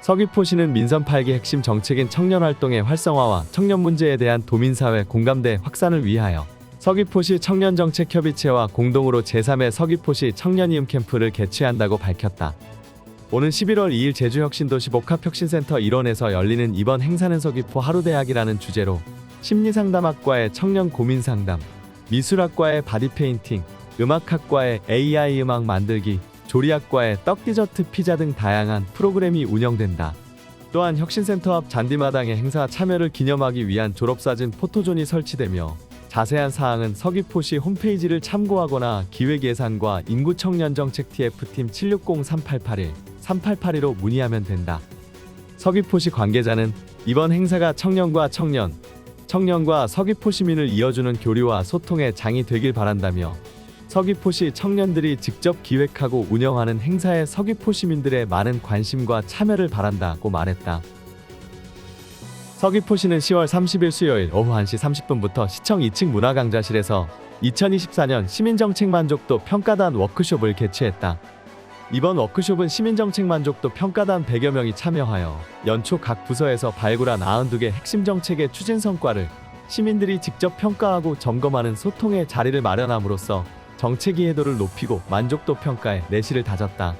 서귀포시는 민선 8기 핵심 정책인 청년활동의 활성화와 청년 문제에 대한 도민사회 공감대 확산을 위하여 서귀포시 청년정책협의체와 공동으로 제3회 서귀포시 청년이음 캠프를 개최한다고 밝혔다. 오는 11월 2일 제주혁신도시 복합혁신센터 일원에서 열리는 이번 행사는 서귀포 하루대학이라는 주제로 심리상담학과의 청년 고민상담, 미술학과의 바디페인팅, 음악학과의 AI 음악 만들기, 조리학과의 떡 디저트 피자 등 다양한 프로그램이 운영된다. 또한 혁신센터 앞 잔디마당의 행사 참여를 기념하기 위한 졸업사진 포토존이 설치되며 자세한 사항은 서귀포시 홈페이지를 참고하거나 기획예산과 인구청년정책 TF팀 760-3881-3882로 문의하면 된다. 서귀포시 관계자는 이번 행사가 청년과 서귀포 시민을 이어주는 교류와 소통의 장이 되길 바란다며 서귀포시 청년들이 직접 기획하고 운영하는 행사에 서귀포 시민들의 많은 관심과 참여를 바란다고 말했다. 서귀포시는 10월 30일 수요일 오후 1시 30분부터 시청 2층 문화강좌실에서 2024년 시민정책 만족도 평가단 워크숍을 개최했다. 이번 워크숍은 시민정책 만족도 평가단 100여 명이 참여하여 연초 각 부서에서 발굴한 92개 핵심 정책의 추진 성과를 시민들이 직접 평가하고 점검하는 소통의 자리를 마련함으로써 정책 이해도를 높이고 만족도 평가에 내실을 다졌다.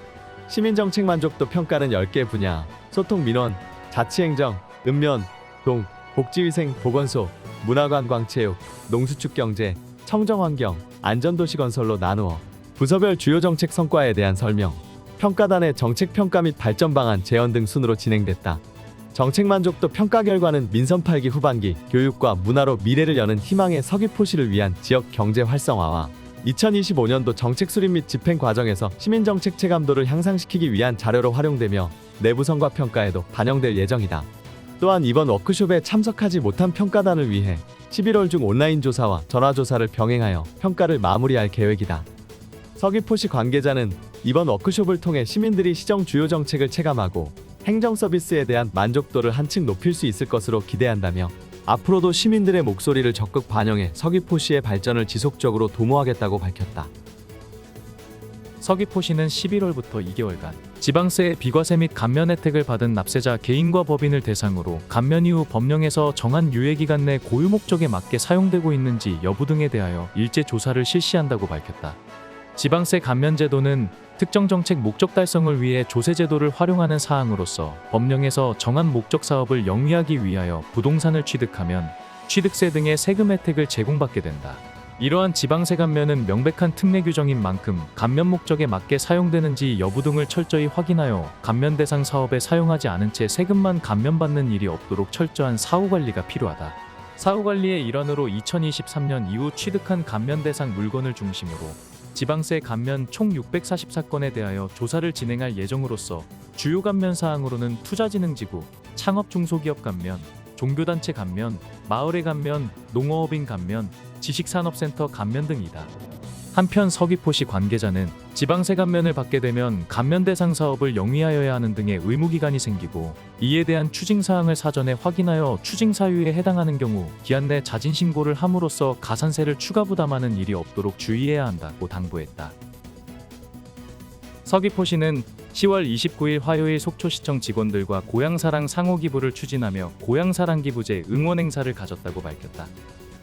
시민정책 만족도 평가는 10개 분야, 소통 민원, 자치행정, 읍면, 동, 복지위생, 보건소, 문화관광체육, 농수축경제, 청정환경, 안전도시 건설로 나누어 부서별 주요 정책 성과에 대한 설명, 평가단의 정책 평가 및 발전 방안 제언 등 순으로 진행됐다. 정책 만족도 평가 결과는 민선 8기 후반기 교육과 문화로 미래를 여는 희망의 서귀포시를 위한 지역 경제 활성화와 2025년도 정책 수립 및 집행 과정에서 시민정책 체감도를 향상시키기 위한 자료로 활용되며 내부 성과 평가에도 반영될 예정이다. 또한 이번 워크숍에 참석하지 못한 평가단을 위해 11월 중 온라인 조사와 전화조사를 병행하여 평가를 마무리할 계획이다. 서귀포시 관계자는 이번 워크숍을 통해 시민들이 시정 주요 정책을 체감하고 행정 서비스에 대한 만족도를 한층 높일 수 있을 것으로 기대한다며 앞으로도 시민들의 목소리를 적극 반영해 서귀포시의 발전을 지속적으로 도모하겠다고 밝혔다. 서귀포시는 11월부터 2개월간 지방세, 비과세 및 감면 혜택을 받은 납세자 개인과 법인을 대상으로 감면 이후 법령에서 정한 유예기간 내 고유 목적에 맞게 사용되고 있는지 여부 등에 대하여 일제 조사를 실시한다고 밝혔다. 지방세 감면 제도는 특정 정책 목적 달성을 위해 조세 제도를 활용하는 사항으로서 법령에서 정한 목적 사업을 영위하기 위하여 부동산을 취득하면 취득세 등의 세금 혜택을 제공받게 된다. 이러한 지방세 감면은 명백한 특례 규정인 만큼 감면 목적에 맞게 사용되는지 여부 등을 철저히 확인하여 감면 대상 사업에 사용하지 않은 채 세금만 감면받는 일이 없도록 철저한 사후관리가 필요하다. 사후관리의 일환으로 2023년 이후 취득한 감면 대상 물건을 중심으로 지방세 감면 총 644건에 대하여 조사를 진행할 예정으로서 주요 감면 사항으로는 투자진흥지구, 창업중소기업 감면, 종교단체 감면, 마을회 감면, 농어업인 감면, 지식산업센터 감면 등이다. 한편 서귀포시 관계자는 지방세 감면을 받게 되면 감면 대상 사업을 영위하여야 하는 등의 의무기간이 생기고 이에 대한 추징사항을 사전에 확인하여 추징사유에 해당하는 경우 기한 내 자진신고를 함으로써 가산세를 추가 부담하는 일이 없도록 주의해야 한다고 당부했다. 서귀포시는 10월 29일 화요일 속초시청 직원들과 고향사랑 상호기부를 추진하며 고향사랑기부제 응원행사를 가졌다고 밝혔다.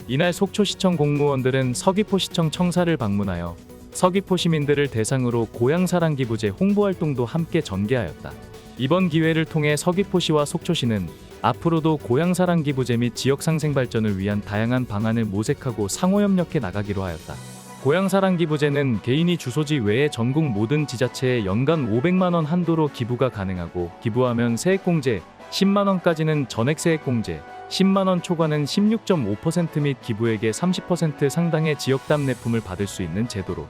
이날 속초시청 공무원들은 서귀포시청 청사를 방문하여 서귀포 시민들을 대상으로 고향사랑기부제 홍보활동도 함께 전개하였다. 이번 기회를 통해 서귀포시와 속초시는 앞으로도 고향사랑기부제 및 지역상생 발전을 위한 다양한 방안을 모색하고 상호협력해 나가기로 하였다. 고향사랑기부제는 개인이 주소지 외에 전국 모든 지자체에 연간 500만원 한도로 기부가 가능하고 기부하면 세액공제, 10만원까지는 전액세액공제, 10만원 초과는 16.5% 및 기부액의 30% 상당의 지역담 납품을 받을 수 있는 제도로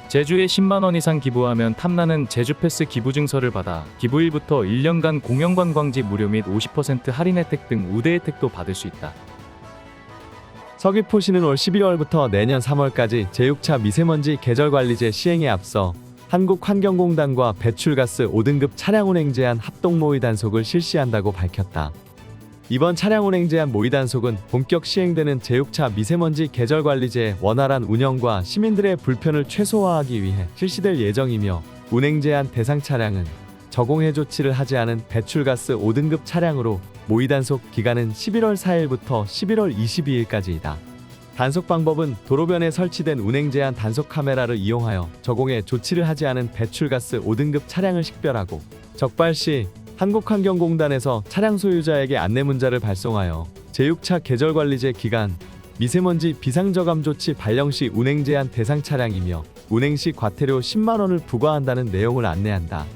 제주에 10만원 이상 기부하면 탐나는 제주패스 기부증서를 받아 기부일부터 1년간 공영관광지 무료 및 50% 할인 혜택 등 우대 혜택도 받을 수 있다. 서귀포시는 올 12월부터 내년 3월까지 제6차 미세먼지 계절관리제 시행에 앞서 한국환경공단과 배출가스 5등급 차량운행 제한 합동 모의 단속을 실시한다고 밝혔다. 이번 차량운행 제한 모의 단속은 본격 시행되는 제6차 미세먼지 계절관리제의 원활한 운영과 시민들의 불편을 최소화하기 위해 실시될 예정이며 운행 제한 대상 차량은 저공해 조치를 하지 않은 배출가스 5등급 차량으로 모의 단속 기간은 11월 4일부터 11월 22일까지이다. 단속 방법은 도로변에 설치된 운행 제한 단속 카메라를 이용하여 저공해 조치를 하지 않은 배출가스 5등급 차량을 식별하고 적발 시 한국환경공단에서 차량 소유자에게 안내 문자를 발송하여 제6차 계절관리제 기간 미세먼지 비상저감 조치 발령 시 운행 제한 대상 차량이며 운행 시 과태료 10만 원을 부과한다는 내용을 안내한다.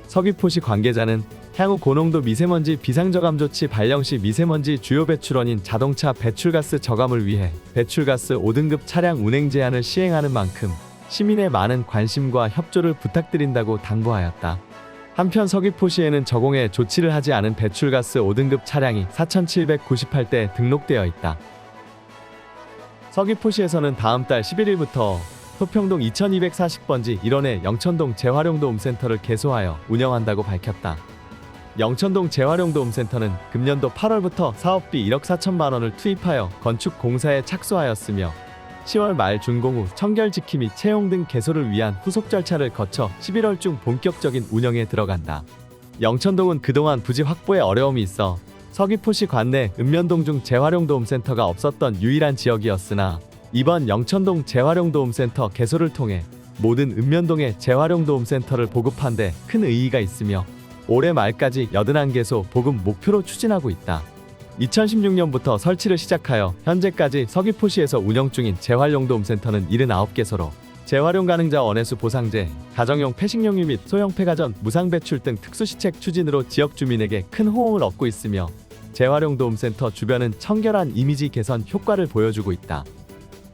서귀포시 관계자는 향후 고농도 미세먼지 비상저감 조치 발령 시 미세먼지 주요 배출원인 자동차 배출가스 저감을 위해 배출가스 5등급 차량 운행 제한을 시행하는 만큼 시민의 많은 관심과 협조를 부탁드린다고 당부하였다. 한편 서귀포시에는 저공해 조치를 하지 않은 배출가스 5등급 차량이 4,798대 등록되어 있다. 서귀포시에서는 다음 달 11일부터 소평동 2240번지 1원의 영천동 재활용도움센터를 개소하여 운영한다고 밝혔다. 영천동 재활용도움센터는 금년도 8월부터 사업비 1억 4천만 원을 투입하여 건축 공사에 착수하였으며 10월 말 준공 후 청결지키 및 채용 등 개소를 위한 후속 절차를 거쳐 11월 중 본격적인 운영에 들어간다. 영천동은 그동안 부지 확보에 어려움이 있어 서귀포시 관내 읍면동 중 재활용도움센터가 없었던 유일한 지역이었으나 이번 영천동 재활용도움센터 개소를 통해 모든 읍면동에 재활용도움센터를 보급한 데 큰 의의가 있으며 올해 말까지 81개소 보급 목표로 추진하고 있다. 2016년부터 설치를 시작하여 현재까지 서귀포시에서 운영 중인 재활용도움센터는 79개소로 재활용 가능자 원해수 보상제, 가정용 폐식용유 및 소형 폐가전, 무상배출 등 특수시책 추진으로 지역 주민에게 큰 호응을 얻고 있으며 재활용도움센터 주변은 청결한 이미지 개선 효과를 보여주고 있다.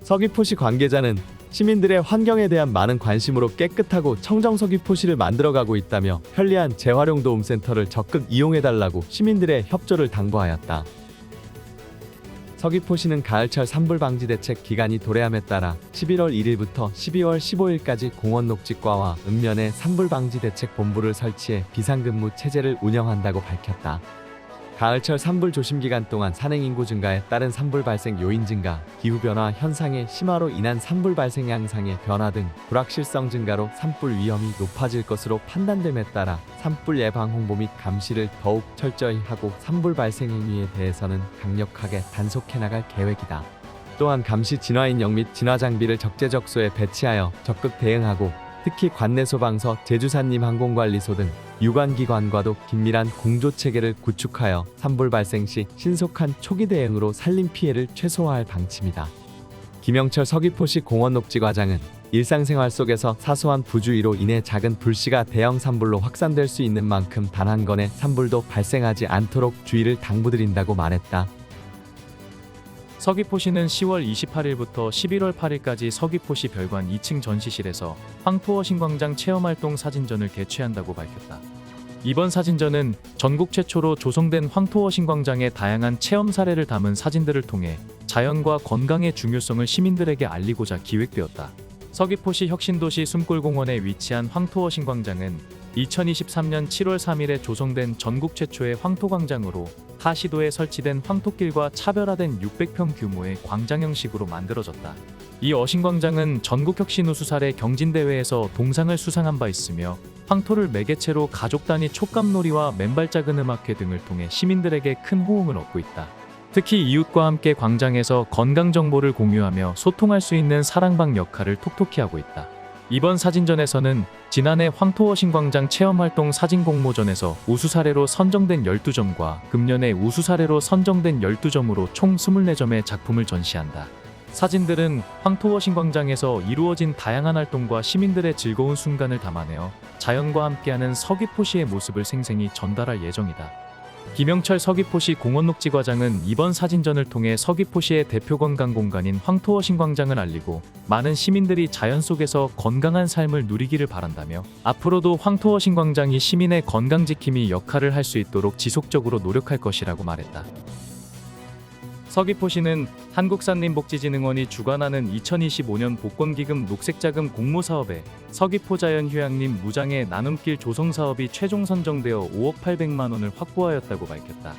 서귀포시 관계자는 시민들의 환경에 대한 많은 관심으로 깨끗하고 청정 서귀포시를 만들어가고 있다며 편리한 재활용도움센터를 적극 이용해달라고 시민들의 협조를 당부하였다. 서귀포시는 가을철 산불 방지 대책 기간이 도래함에 따라 11월 1일부터 12월 15일까지 공원 녹지과와 읍면에 산불 방지 대책 본부를 설치해 비상근무 체제를 운영한다고 밝혔다. 가을철 산불 조심 기간 동안 산행인구 증가에 따른 산불 발생 요인 증가, 기후변화 현상의 심화로 인한 산불 발생 양상의 변화 등 불확실성 증가로 산불 위험이 높아질 것으로 판단됨에 따라 산불 예방 홍보 및 감시를 더욱 철저히 하고 산불 발생 행위에 대해서는 강력하게 단속해 나갈 계획이다. 또한 감시 진화인력 및 진화 장비를 적재적소에 배치하여 적극 대응하고 특히 관내 소방서, 제주산림 항공관리소 등 유관기관과도 긴밀한 공조체계를 구축하여 산불 발생 시 신속한 초기 대응으로 산림 피해를 최소화할 방침이다. 김영철 서귀포시 공원녹지과장은 일상생활 속에서 사소한 부주의로 인해 작은 불씨가 대형 산불로 확산될 수 있는 만큼 단 한 건의 산불도 발생하지 않도록 주의를 당부드린다고 말했다. 서귀포시는 10월 28일부터 11월 8일까지 서귀포시 별관 2층 전시실에서 황토어 신광장 체험활동 사진전을 개최한다고 밝혔다. 이번 사진전은 전국 최초로 조성된 황토어 신광장의 다양한 체험 사례를 담은 사진들을 통해 자연과 건강의 중요성을 시민들에게 알리고자 기획되었다. 서귀포시 혁신도시 숨골공원에 위치한 황토어 신광장은 2023년 7월 3일에 조성된 전국 최초의 황토광장으로 하시도에 설치된 황토길과 차별화된 600평 규모의 광장 형식으로 만들어졌다. 이 어신광장은 전국혁신우수사례 경진대회에서 동상을 수상한 바 있으며 황토를 매개체로 가족 단위 촉감놀이와 맨발 작은 음악회 등을 통해 시민들에게 큰 호응을 얻고 있다. 특히 이웃과 함께 광장에서 건강 정보를 공유하며 소통할 수 있는 사랑방 역할을 톡톡히 하고 있다. 이번 사진전에서는 지난해 황토어 신광장 체험활동 사진 공모전에서 우수사례로 선정된 12점과 금년에 우수사례로 선정된 12점으로 총 24점의 작품을 전시한다. 사진들은 황토어 신광장에서 이루어진 다양한 활동과 시민들의 즐거운 순간을 담아내어 자연과 함께하는 서귀포시의 모습을 생생히 전달할 예정이다. 김영철 서귀포시 공원녹지과장은 이번 사진전을 통해 서귀포시의 대표 관광공간인 황토어 신광장을 알리고 많은 시민들이 자연 속에서 건강한 삶을 누리기를 바란다며 앞으로도 황토어 신광장이 시민의 건강지킴이 역할을 할 수 있도록 지속적으로 노력할 것이라고 말했다. 서귀포시는 한국산림복지진흥원이 주관하는 2025년 복권기금 녹색자금 공모사업에 서귀포자연휴양림 무장의 나눔길 조성사업이 최종 선정되어 5억 800만 원을 확보하였다고 밝혔다.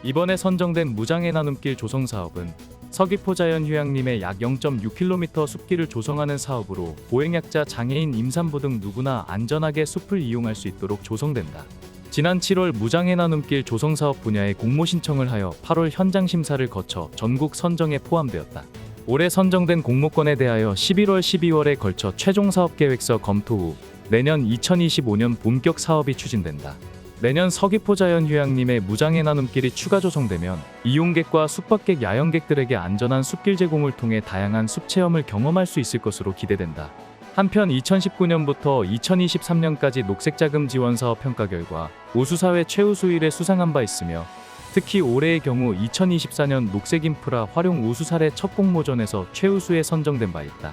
이번에 선정된 무장의 나눔길 조성사업은 서귀포자연 휴양림의 약 0.6km 숲길을 조성하는 사업으로 보행약자, 장애인, 임산부 등 누구나 안전하게 숲을 이용할 수 있도록 조성된다. 지난 7월 무장애 나눔길 조성 사업 분야에 공모 신청을 하여 8월 현장 심사를 거쳐 전국 선정에 포함되었다. 올해 선정된 공모권에 대하여 11월, 12월에 걸쳐 최종 사업 계획서 검토 후 내년 2025년 본격 사업이 추진된다. 내년 서귀포자연 휴양림의 무장애 나눔길이 추가 조성되면 이용객과 숙박객, 야영객들에게 안전한 숲길 제공을 통해 다양한 숲 체험을 경험할 수 있을 것으로 기대된다. 한편 2019년부터 2023년까지 녹색자금 지원 사업 평가 결과 우수사회 최우수 1에 수상한 바 있으며 특히 올해의 경우 2024년 녹색인프라 활용 우수 사례 첫 공모전에서 최우수에 선정된 바 있다.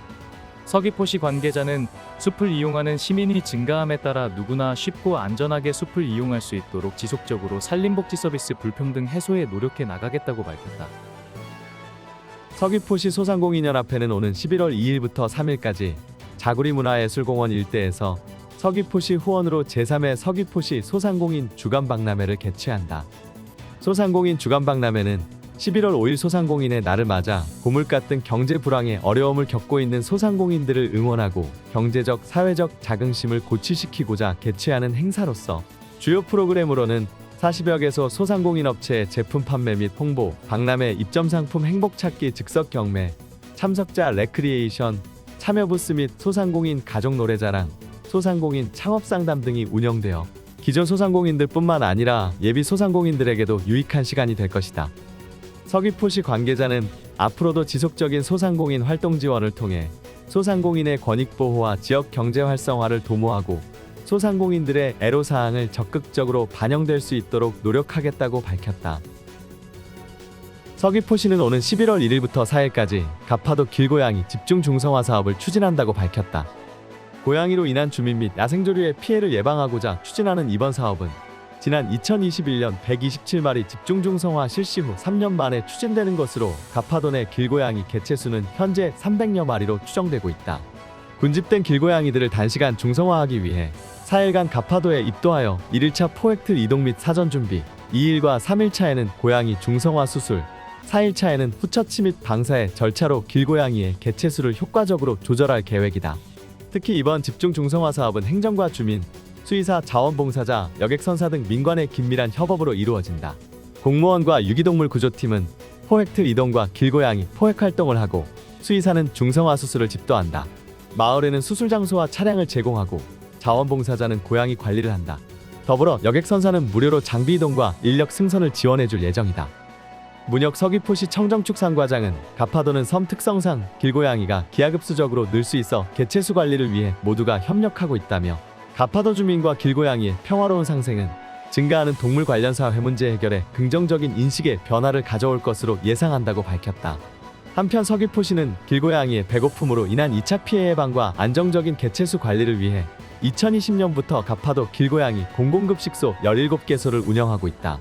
서귀포시 관계자는 숲을 이용하는 시민이 증가함에 따라 누구나 쉽고 안전하게 숲을 이용할 수 있도록 지속적으로 산림복지 서비스 불평등 해소에 노력해 나가겠다고 밝혔다. 서귀포시 소상공인연합회는 오는 11월 2일부터 3일까지 자구리문화예술공원 일대에서 서귀포시 후원으로 제3회 서귀포시 소상공인 주간박람회를 개최한다. 소상공인 주간박람회는 11월 5일 소상공인의 날을 맞아 고물가 등 경제 불황에 어려움을 겪고 있는 소상공인들을 응원하고 경제적, 사회적 자긍심을 고취시키고자 개최하는 행사로서 주요 프로그램으로는 40여 개소 소상공인 업체의 제품 판매 및 홍보, 박람회 입점 상품 행복 찾기 즉석 경매, 참석자 레크리에이션, 참여 부스 및 소상공인 가족 노래자랑, 소상공인 창업 상담 등이 운영되어 기존 소상공인들뿐만 아니라 예비 소상공인들에게도 유익한 시간이 될 것이다. 서귀포시 관계자는 앞으로도 지속적인 소상공인 활동 지원을 통해 소상공인의 권익 보호와 지역 경제 활성화를 도모하고 소상공인들의 애로사항을 적극적으로 반영될 수 있도록 노력하겠다고 밝혔다. 서귀포시는 오는 11월 1일부터 4일까지 가파도 길고양이 집중 중성화 사업을 추진한다고 밝혔다. 고양이로 인한 주민 및 야생조류의 피해를 예방하고자 추진하는 이번 사업은 지난 2021년 127마리 집중 중성화 실시 후 3년 만에 추진되는 것으로 가파도 내 길고양이 개체수는 현재 300여 마리로 추정되고 있다. 군집된 길고양이들을 단시간 중성화하기 위해 4일간 가파도에 입도하여 1일차 포획틀 이동 및 사전 준비, 2일과 3일차에는 고양이 중성화 수술, 4일차에는 후처치 및 방사의 절차로 길고양이의 개체수를 효과적으로 조절할 계획이다. 특히 이번 집중 중성화 사업은 행정과 주민, 수의사, 자원봉사자, 여객선사 등 민관의 긴밀한 협업으로 이루어진다. 공무원과 유기동물 구조팀은 포획틀 이동과 길고양이 포획 활동을 하고 수의사는 중성화 수술을 집도한다. 마을에는 수술 장소와 차량을 제공하고 자원봉사자는 고양이 관리를 한다. 더불어 여객선사는 무료로 장비 이동과 인력 승선을 지원해줄 예정이다. 문혁 서귀포시 청정축산과장은 가파도는 섬 특성상 길고양이가 기하급수적으로 늘 수 있어 개체수 관리를 위해 모두가 협력하고 있다며 가파도 주민과 길고양이의 평화로운 상생은 증가하는 동물 관련 사회 문제 해결에 긍정적인 인식의 변화를 가져올 것으로 예상한다고 밝혔다. 한편 서귀포시는 길고양이의 배고픔으로 인한 2차 피해 예방과 안정적인 개체수 관리를 위해 2020년부터 가파도 길고양이 공공급식소 17개소를 운영하고 있다.